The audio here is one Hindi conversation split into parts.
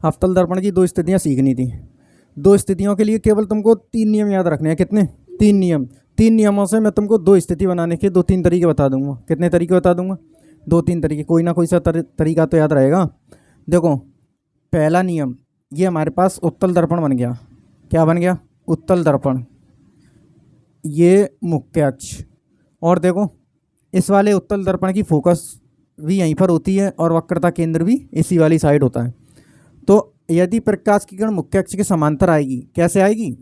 अवतल दर्पण की दो स्थितियाँ सीखनी थी। दो स्थितियों के लिए केवल तुमको 3 नियम याद रखने हैं। कितने? 3 नियम। 3 नियमों से मैं तुमको 2 स्थिति बनाने के 2-3 तरीके बता दूंगा। कितने तरीके बता दूंगा? 2-3 तरीके, कोई ना कोई सा तरीका तो याद रहेगा। देखो, पहला नियम, ये हमारे पास उत्तल दर्पण बन गया। क्या बन गया? उत्तल दर्पण। ये मुख्य अक्ष, और देखो इस वाले उत्तल दर्पण की फोकस भी यहीं पर होती है और वक्रता केंद्र भी इसी वाली साइड होता है। तो यदि प्रकाश की किरण मुख्य अक्ष के समांतर आएगी, कैसे आएगी?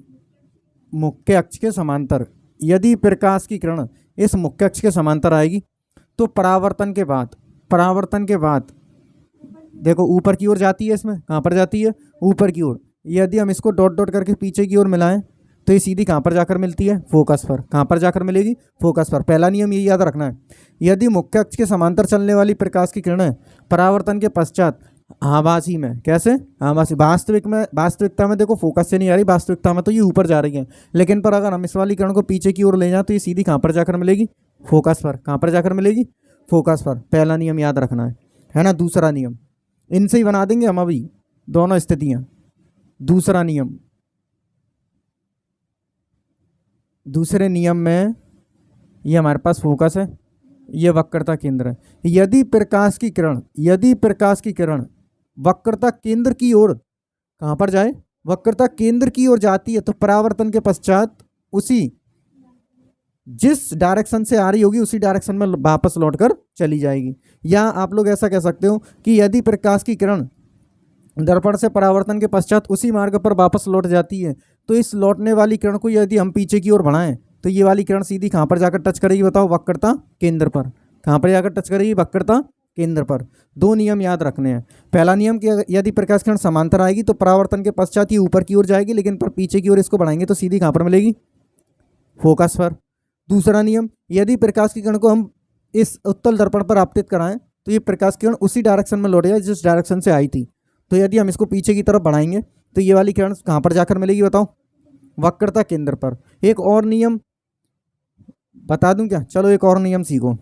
मुख्य अक्ष के समांतर। यदि प्रकाश की किरण इस मुख्य अक्ष के समांतर आएगी तो परावर्तन के बाद देखो ऊपर की ओर जाती है। इसमें कहाँ पर जाती है? ऊपर की ओर। यदि हम इसको डॉट डॉट करके पीछे की ओर मिलाएं तो ये सीधी कहाँ पर जाकर मिलती है? फोकस पर। कहाँ पर जाकर मिलेगी? फोकस पर। पहला नियम ये याद रखना है। यदि मुख्य अक्ष के समांतर चलने वाली प्रकाश की किरणें परावर्तन के पश्चात आभासी में, कैसे? आभासी, वास्तविकता में देखो फोकस से नहीं आ रही, वास्तविकता में तो ये ऊपर जा रही है, लेकिन पर अगर हम इस वाली किरण को पीछे की ओर ले जाएं तो ये सीधी कहाँ पर जाकर मिलेगी? फोकस पर। कहाँ पर जाकर मिलेगी? फोकस पर। पहला नियम याद रखना है ना। दूसरा नियम, इनसे ही बना देंगे हम अभी दोनों स्थितियां। दूसरा नियम, दूसरे नियम में ये हमारे पास फोकस है, ये वक्रता केंद्र है। यदि प्रकाश की किरण वक्रता केंद्र की ओर कहाँ पर जाए? वक्रता केंद्र की ओर जाती है तो परावर्तन के पश्चात उसी जिस डायरेक्शन से आ रही होगी उसी डायरेक्शन में वापस लौटकर चली जाएगी। या आप लोग ऐसा कह सकते हो कि यदि प्रकाश की किरण दर्पण से परावर्तन के पश्चात उसी मार्ग पर वापस लौट जाती है तो इस लौटने वाली किरण को यदि हम पीछे की ओर बढ़ाएं तो ये वाली किरण सीधी कहाँ पर जाकर टच करेगी? बताओ, वक्रता केंद्र पर। कहाँ पर जाकर टच करेगी? वक्रता केंद्र पर। 2 नियम याद रखने हैं। पहला नियम कि यदि प्रकाश किरण समांतर आएगी तो परावर्तन के पश्चात ये ऊपर की ओर जाएगी, लेकिन पर पीछे की ओर इसको बढ़ाएंगे तो सीधी कहाँ पर मिलेगी? फोकस पर। दूसरा नियम, यदि प्रकाश की किरण को हम इस उत्तल दर्पण पर आपतित कराएं तो ये प्रकाश किरण उसी डायरेक्शन में लौट जाए जिस डायरेक्शन से आई थी। तो यदि हम इसको पीछे की तरफ बढ़ाएंगे तो ये वाली किरण कहाँ पर जाकर मिलेगी? बताओ, वक्रता केंद्र पर। एक और नियम बता दूं क्या? चलो एक और नियम सीखो।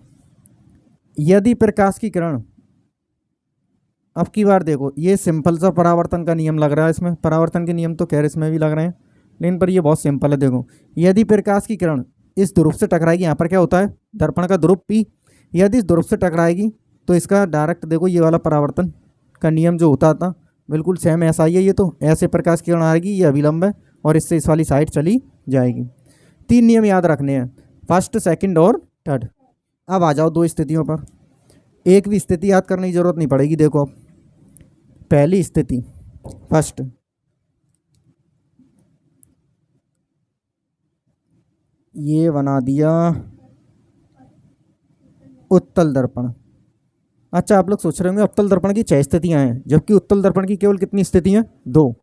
यदि प्रकाश की किरण, अब की बार देखो ये सिंपल सा परावर्तन का नियम लग रहा है, इसमें परावर्तन के नियम तो खैर इसमें भी लग रहे हैं, लेकिन पर ये बहुत सिंपल है। देखो, यदि प्रकाश की किरण इस ध्रुव से टकराएगी, यहाँ पर क्या होता है? दर्पण का ध्रुव P। यदि इस ध्रुव से टकराएगी तो इसका डायरेक्ट देखो ये वाला परावर्तन का नियम जो होता था बिल्कुल सेम ऐसा ही है। ये तो ऐसे प्रकाश की किरण आएगी, ये अभिलंब है और इससे इस वाली साइड चली जाएगी। 3 नियम याद रखने हैं, फर्स्ट, सेकंड और थर्ड। अब आ जाओ 2 स्थितियों पर। एक भी स्थिति याद करने की जरूरत नहीं पड़ेगी। देखो, अब पहली स्थिति, फर्स्ट, ये बना दिया उत्तल दर्पण। अच्छा, आप लोग सोच रहे होंगे उत्तल दर्पण की 6 स्थितियां हैं जबकि उत्तल दर्पण की केवल कितनी स्थितियां? 2।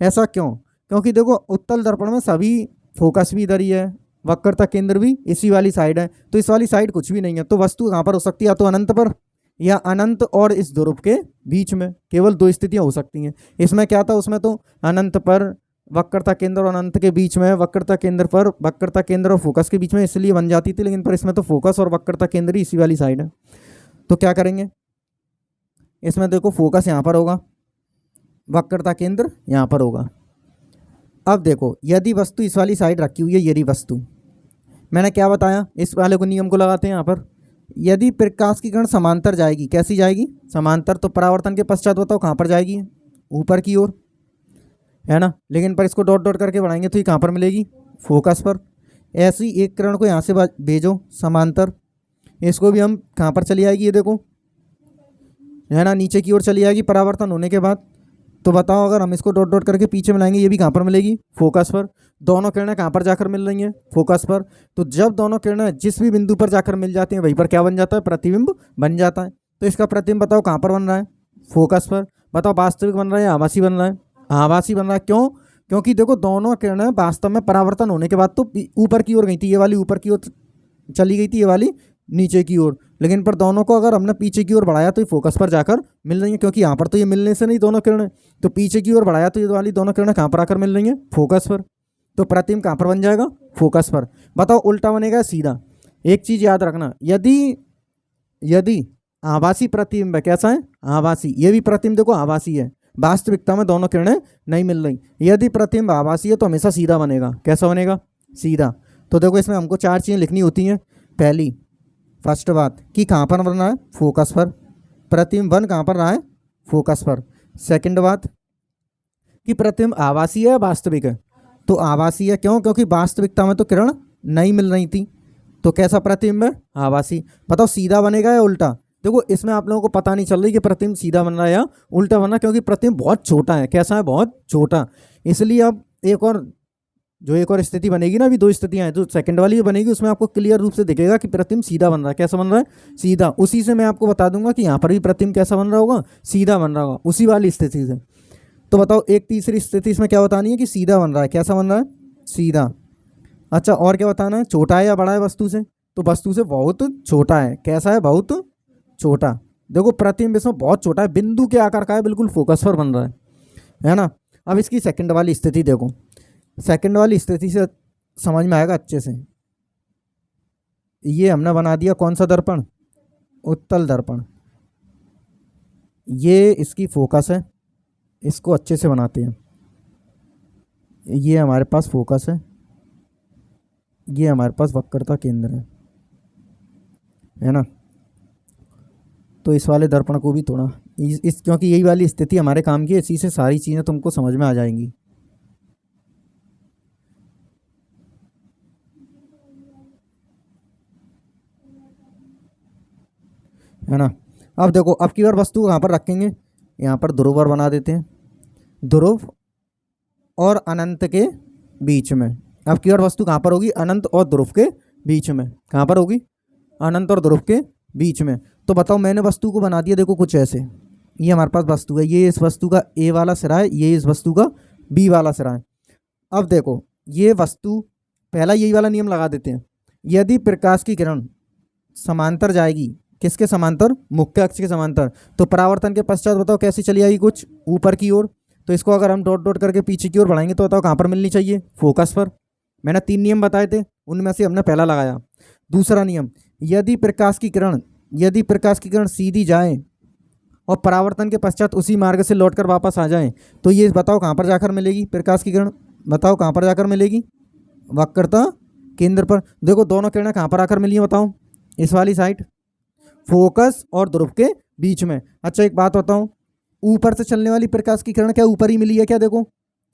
ऐसा क्यों? क्योंकि देखो उत्तल दर्पण में सभी फोकस भी इधर ही है, वक्रता केंद्र भी इसी वाली साइड है, तो इस वाली साइड कुछ भी नहीं है। तो वस्तु कहाँ पर हो सकती है? या तो अनंत पर या अनंत और इस ध्रुव के बीच में। केवल 2 स्थितियां हो सकती हैं। इसमें क्या था? उसमें तो अनंत पर, वक्रता केंद्र और अनंत के बीच में, वक्रता केंद्र पर, वक्रता केंद्र और फोकस के बीच में, इसलिए बन जाती थी। लेकिन पर इसमें तो फोकस और वक्रता केंद्र ही इसी वाली साइड है। तो क्या करेंगे? इसमें देखो फोकस यहाँ पर होगा, वक्रता केंद्र यहाँ पर होगा। अब देखो, यदि वस्तु इस वाली साइड रखी हुई है, यदि वस्तु, मैंने क्या बताया? इस वाले को नियम को लगाते हैं यहाँ पर। यदि प्रकाश की किरण समांतर जाएगी, कैसी जाएगी? समांतर। तो परावर्तन के पश्चात बताओ कहाँ पर जाएगी? ऊपर की ओर, है ना। लेकिन पर इसको डॉट डॉट करके बढ़ाएंगे तो ये कहाँ पर मिलेगी? फोकस पर। ऐसी एक किरण को यहाँ से भेजो समांतर, इसको भी हम कहाँ पर चली आएगी? ये देखो, है ना, नीचे की ओर चली जाएगी परावर्तन होने के बाद। तो बताओ, अगर हम इसको डॉट डॉट करके पीछे मिलाएंगे, ये भी कहाँ पर मिलेगी? फोकस पर। दोनों किरणें कहाँ पर जाकर मिल रही हैं? फोकस पर। तो जब दोनों किरणें जिस भी बिंदु पर जाकर मिल जाती हैं वहीं पर क्या बन जाता है? प्रतिबिंब बन जाता है। तो इसका प्रतिबिंब बताओ कहाँ पर बन रहा है? फोकस पर। बताओ, वास्तविक बन रहा है या आभासी बन रहा है? आभासी बन रहा है। क्यों? क्योंकि देखो दोनों किरणें वास्तव में परावर्तन होने के बाद तो ऊपर की ओर गई थी, ये वाली ऊपर की ओर चली गई थी, ये वाली नीचे की ओर। लेकिन पर दोनों को अगर हमने पीछे की ओर बढ़ाया तो ये फोकस पर जाकर मिल रही है, क्योंकि यहाँ पर तो ये मिलने से नहीं दोनों किरणें, तो पीछे की ओर बढ़ाया तो ये वाली दोनों किरणें कहाँ पर आकर मिल रही हैं? फोकस पर। तो प्रतिबिंब कहाँ पर बन जाएगा? फोकस पर। बताओ, उल्टा बनेगा सीधा? एक चीज याद रखना, यदि आभासी प्रतिबिंब है, कैसा है? आभासी। ये भी प्रतिबिंब देखो आभासी है, वास्तविकता में दोनों किरणें नहीं मिल रही। यदि प्रतिबिंब आभासी है तो हमेशा सीधा बनेगा। कैसा बनेगा? सीधा। तो देखो इसमें हमको 4 चीज़ें लिखनी होती हैं। पहली फर्स्ट बात कि कहाँ पर बन रहा है? फोकस पर। प्रतिबिंब 1 कहाँ पर रहा है? फोकस पर। सेकंड बात कि प्रतिबिंब आभासी है या वास्तविक है? तो आभासी है। क्यों? क्योंकि वास्तविकता में तो किरण नहीं मिल रही थी। तो कैसा प्रतिबिंब है? आभासी। बताओ सीधा बनेगा या उल्टा? देखो इसमें आप लोगों को पता नहीं चल रही कि प्रतिबिंब सीधा बन रहा है या उल्टा बन रहा है, क्योंकि प्रतिबिंब बहुत छोटा है। कैसा है? बहुत छोटा। इसलिए अब एक और स्थिति बनेगी ना, अभी 2 स्थितियां हैं, जो सेकंड वाली बनेगी उसमें आपको क्लियर रूप से दिखेगा कि प्रतिबिंब सीधा बन रहा है। कैसा बन रहा है? सीधा। उसी से मैं आपको बता दूंगा कि यहाँ पर भी प्रतिबिंब कैसा बन रहा होगा? सीधा बन रहा होगा, उसी वाली स्थिति से। तो बताओ एक तीसरी स्थिति इसमें क्या बतानी है कि सीधा बन रहा है। कैसा बन रहा है? सीधा। अच्छा और क्या बताना है? छोटा है या बड़ा है वस्तु से? तो वस्तु से बहुत छोटा है। कैसा है? बहुत छोटा। देखो प्रतिबिंब इसमें बहुत छोटा है, बिंदु के आकार का है, बिल्कुल फोकस पर बन रहा है ना। अब इसकी सेकंड वाली स्थिति देखो। सेकंड वाली स्थिति से समझ में आएगा अच्छे से। ये हमने बना दिया कौन सा दर्पण? उत्तल दर्पण। ये इसकी फोकस है, इसको अच्छे से बनाते हैं। ये हमारे पास फोकस है, ये हमारे पास वक्रता केंद्र है ना। तो इस वाले दर्पण को भी थोड़ा इस क्योंकि यही वाली स्थिति हमारे काम की है, इसी से सारी चीज़ें तुमको समझ में आ जाएंगी, है ना। अब देखो अब की बार वस्तु कहाँ पर रखेंगे? यहाँ पर ध्रुव और बना देते हैं, ध्रुव और अनंत के बीच में। अब की बार वस्तु कहाँ पर होगी? अनंत और ध्रुव के बीच में। कहाँ पर होगी? अनंत और ध्रुव के बीच में। तो बताओ मैंने वस्तु को बना दिया देखो कुछ ऐसे। ये हमारे पास वस्तु है, ये इस वस्तु का ए वाला सिरा है, ये इस वस्तु का बी वाला सिरा है। अब देखो ये वस्तु, पहला यही वाला नियम लगा देते हैं। यदि प्रकाश की किरण समांतर जाएगी, किसके समांतर? मुख्य अक्ष के समांतर। तो परावर्तन के पश्चात बताओ कैसी चली आएगी? कुछ ऊपर की ओर। तो इसको अगर हम डॉट डॉट करके पीछे की ओर बढ़ाएंगे तो बताओ कहाँ पर मिलनी चाहिए? फोकस पर। मैंने 3 नियम बताए थे, उनमें से हमने पहला लगाया। दूसरा नियम, यदि प्रकाश की किरण सीधी जाए और परावर्तन के पश्चात उसी मार्ग से लौटकर वापस आ जाए तो ये बताओ कहाँ पर जाकर मिलेगी प्रकाश की किरण? बताओ कहाँ पर जाकर मिलेगी? वक्रता केंद्र पर। देखो दोनों किरणें कहाँ पर आकर मिली हैं बताओ? इस वाली साइड, फोकस और ध्रुव के बीच में। अच्छा एक बात बताऊँ, ऊपर से चलने वाली प्रकाश की किरण क्या ऊपर ही मिली है क्या? देखो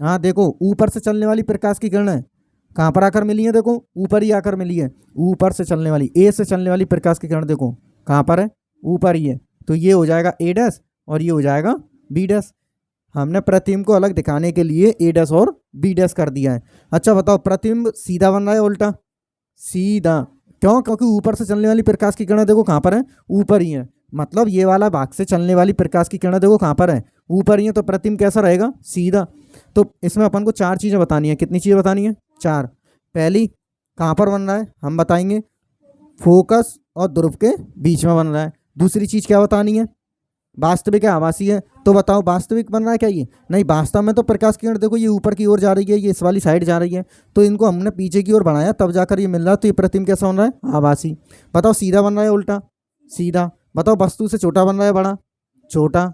हाँ देखो ऊपर से चलने वाली प्रकाश की किरण कहाँ पर आकर मिली है? देखो ऊपर ही आकर मिली है। ऊपर से चलने वाली, ए से चलने वाली प्रकाश की किरण देखो कहाँ पर है? ऊपर ही है। तो ये हो जाएगा ए डैश और ये हो जाएगा बी डैश। हमने प्रतिबिंब को अलग दिखाने के लिए ए डैश और बी डैश कर दिया है। अच्छा बताओ प्रतिबिंब सीधा बन रहा है उल्टा? सीधा। क्यों? क्योंकि ऊपर से चलने वाली प्रकाश की किरण देखो कहाँ पर है? ऊपर ही है। मतलब ये वाला भाग से चलने वाली प्रकाश की किरण देखो कहाँ पर है? ऊपर ही है। तो प्रतिबिंब कैसा रहेगा? सीधा। तो इसमें अपन को 4 चीज़ें बतानी है। कितनी चीज़ें बतानी है? 4। पहली, कहाँ पर बन रहा है? हम बताएंगे फोकस और ध्रुव के बीच में बन रहा है। दूसरी चीज़ क्या बतानी है? वास्तविक है आभासी है? तो बताओ वास्तविक बन रहा है क्या ये? नहीं, वास्तव में तो प्रकाश की किरण देखो ये ऊपर की ओर जा रही है, ये इस वाली साइड जा रही है, तो इनको हमने पीछे की ओर बढ़ाया तब जाकर ये मिल रहा है। तो ये प्रतिबिंब कैसा बन रहा है? आभासी। बताओ सीधा बन रहा है उल्टा? सीधा। बताओ वस्तु से छोटा बन रहा है बड़ा? छोटा।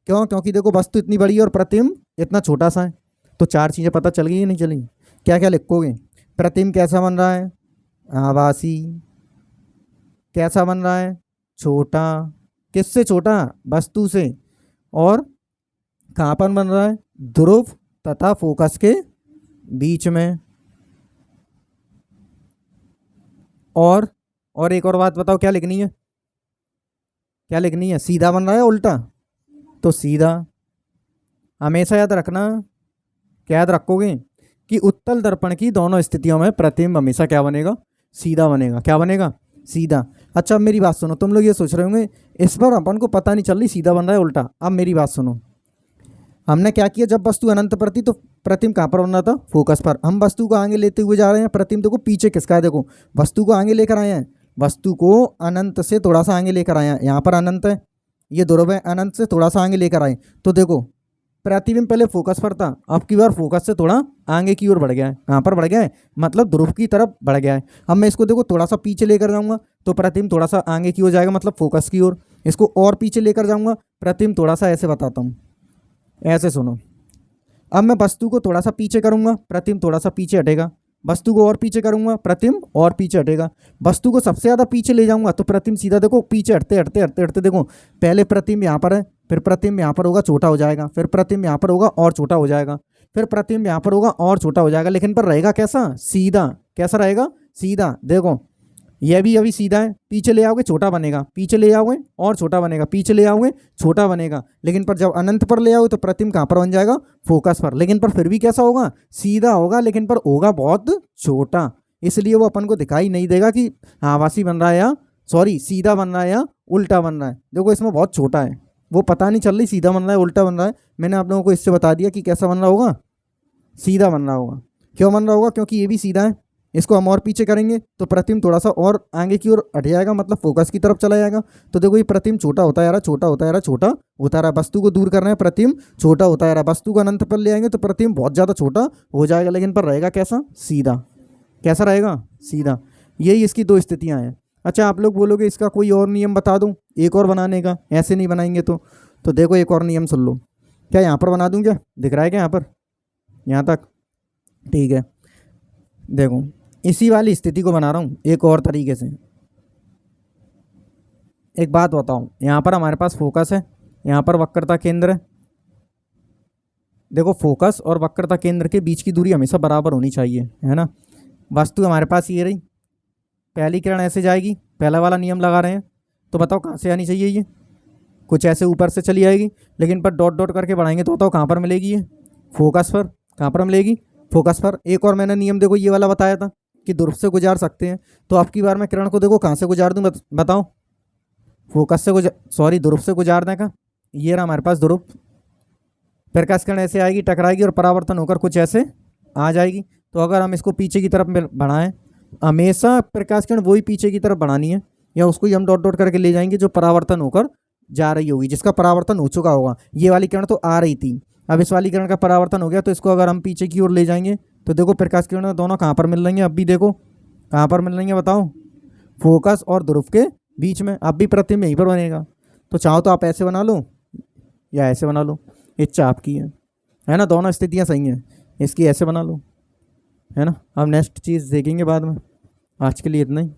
क्यों? क्योंकि देखो वस्तु इतनी बड़ी है और प्रतिबिंब इतना छोटा सा है। तो 4 चीज़ें पता चल गई या नहीं चली? क्या क्या लिखोगे? प्रतिबिंब कैसा बन रहा है? आभासी। कैसा बन रहा है? छोटा। किससे छोटा? वस्तु से। और कहाँ पर बन रहा है? ध्रुव तथा फोकस के बीच में। और एक और बात बताओ क्या लिखनी है? क्या लिखनी है? सीधा बन रहा है उल्टा? तो सीधा। हमेशा याद रखना। क्या याद रखोगे? कि उत्तल दर्पण की दोनों स्थितियों में प्रतिबिंब हमेशा क्या बनेगा? सीधा बनेगा। क्या बनेगा? सीधा। अच्छा अब मेरी बात सुनो, तुम लोग ये सोच रहे होंगे इस पर अपन को पता नहीं चल रही सीधा बन रहा है उल्टा। अब मेरी बात सुनो, हमने क्या किया, जब वस्तु अनंत पर थी तो प्रतिबिंब कहाँ पर बन रहा था? फोकस पर। हम वस्तु को आगे लेते हुए जा रहे हैं, प्रतिबिंब देखो पीछे किसका है? देखो वस्तु को आगे लेकर आए हैं, वस्तु को अनंत से थोड़ा सा आगे लेकर आए हैं। यहाँ पर अनंत है, ये ध्रुव है, अनंत से थोड़ा सा आगे लेकर आए। तो देखो प्रतिबिंब पहले फोकस पर था, अब की बार फोकस से थोड़ा आगे की ओर बढ़ गया है। कहाँ पर बढ़ गया है? मतलब ध्रुव की तरफ बढ़ गया है। अब मैं इसको देखो थोड़ा सा पीछे लेकर जाऊंगा तो प्रतिबिंब थोड़ा सा आगे की ओर जाएगा, मतलब फोकस की ओर। इसको और पीछे लेकर जाऊंगा, प्रतिबिंब थोड़ा सा ऐसे बताता हूँ, ऐसे सुनो, अब मैं वस्तु को थोड़ा सा पीछे करूंगा, प्रतिबिंब थोड़ा सा पीछे हटेगा, वस्तु को और पीछे करूंगा, प्रतिबिंब और पीछे हटेगा, वस्तु को सबसे ज़्यादा पीछे ले जाऊंगा तो प्रतिबिंब सीधा देखो पीछे हटते हटते हटते हटते देखो, पहले प्रतिबिंब यहाँ पर है, फिर प्रतिबिंब यहाँ पर होगा छोटा हो जाएगा, फिर प्रतिबिंब यहाँ पर होगा और छोटा हो जाएगा, फिर प्रतिबिंब यहाँ पर होगा और छोटा हो जाएगा, लेकिन पर रहेगा कैसा, सीधा। कैसा रहेगा, सीधा। देखो यह भी अभी सीधा है, पीछे ले आओगे छोटा बनेगा, पीछे ले आओगे और छोटा बनेगा, पीछे ले आओगे छोटा बनेगा, लेकिन पर जब अनंत पर ले आओगे तो प्रतिबिंब कहाँ पर बन जाएगा, फोकस पर। लेकिन पर फिर भी कैसा होगा, सीधा होगा, लेकिन पर होगा बहुत छोटा, इसलिए वो अपन को दिखाई नहीं देगा कि आभासी बन रहा है या सॉरी सीधा बन रहा है या उल्टा बन रहा है। देखो इसमें बहुत छोटा है, वो पता नहीं चल रही सीधा बन रहा है उल्टा बन रहा है। मैंने आप लोगों को इससे बता दिया कि कैसा बन रहा होगा, सीधा बन रहा होगा। क्यों बन रहा होगा, क्योंकि ये भी सीधा है, इसको हम और पीछे करेंगे तो प्रतिबिंब थोड़ा सा और आगे की ओर हट जाएगा, मतलब फोकस की तरफ चला जाएगा। तो देखो ये प्रतिबिंब छोटा होता है, छोटा होता है, छोटा होता रहा, वस्तु को दूर कर रहे हैं, प्रतिबिंब छोटा होता है, वस्तु को अनंत पर ले आएंगे तो प्रतिबिंब बहुत ज़्यादा छोटा हो जाएगा, लेकिन पर रहेगा कैसा, सीधा। कैसा रहेगा, सीधा। यही इसकी दो स्थितियाँ हैं। अच्छा आप लोग बोलोगे इसका कोई और नियम बता दूँ एक और बनाने का, ऐसे नहीं बनाएंगे तो देखो एक और नियम सुन लो। क्या यहाँ पर बना दूँ, क्या दिख रहा है क्या यहाँ पर, यहाँ तक, ठीक है। देखो इसी वाली स्थिति को बना रहा हूँ एक और तरीके से। एक बात बताऊँ, यहाँ पर हमारे पास फोकस है, यहाँ पर वक्रता केंद्र है। देखो फोकस और वक्रता केंद्र के बीच की दूरी हमेशा बराबर होनी चाहिए, है ना। वस्तु हमारे पास ये रही, पहली किरण ऐसे जाएगी, पहला वाला नियम लगा रहे हैं, तो बताओ कहाँ से आनी चाहिए, ये कुछ ऐसे ऊपर से चली आएगी, लेकिन पर डॉट डॉट करके बढ़ाएंगे तो बताओ कहाँ पर मिलेगी, ये फोकस पर। कहाँ पर मिलेगी, फोकस पर। एक और मैंने नियम देखो ये वाला बताया था कि ध्रुव से गुजार सकते हैं, तो अब की बार मैं किरण को देखो कहाँ से गुजार दूँ, बताओ, फोकस से सॉरी ध्रुव से गुजारने का। ये रहा हमारे पास ध्रुव, प्रकाश किरण ऐसे आएगी, टकराएगी और परावर्तन होकर कुछ ऐसे आ जाएगी। तो अगर हम इसको पीछे की तरफ बढ़ाएं, हमेशा प्रकाश किरण वही पीछे की तरफ बढ़ानी है, या उसको ही हम डॉट डॉट करके ले जाएंगे जो परावर्तन होकर जा रही होगी, जिसका परावर्तन हो चुका होगा। ये वाली किरण तो आ रही थी, अब इस वाली किरण का परावर्तन हो गया, तो इसको अगर हम पीछे की ओर ले जाएंगे तो देखो प्रकाश किरण दोनों कहाँ पर मिल रही हैं, अब भी देखो कहाँ पर मिल रही हैं, बताओ, फोकस और ध्रुव के बीच में। अब भी प्रतिबिंब यहीं पर बनेगा, तो चाहो तो आप ऐसे बना लो या ऐसे बना लो, इच्छा आपकी है ना, दोनों स्थितियाँ सही हैं, इसकी ऐसे बना लो, है ना। अब नेक्स्ट चीज़ देखेंगे बाद में, आज के लिए इतना ही।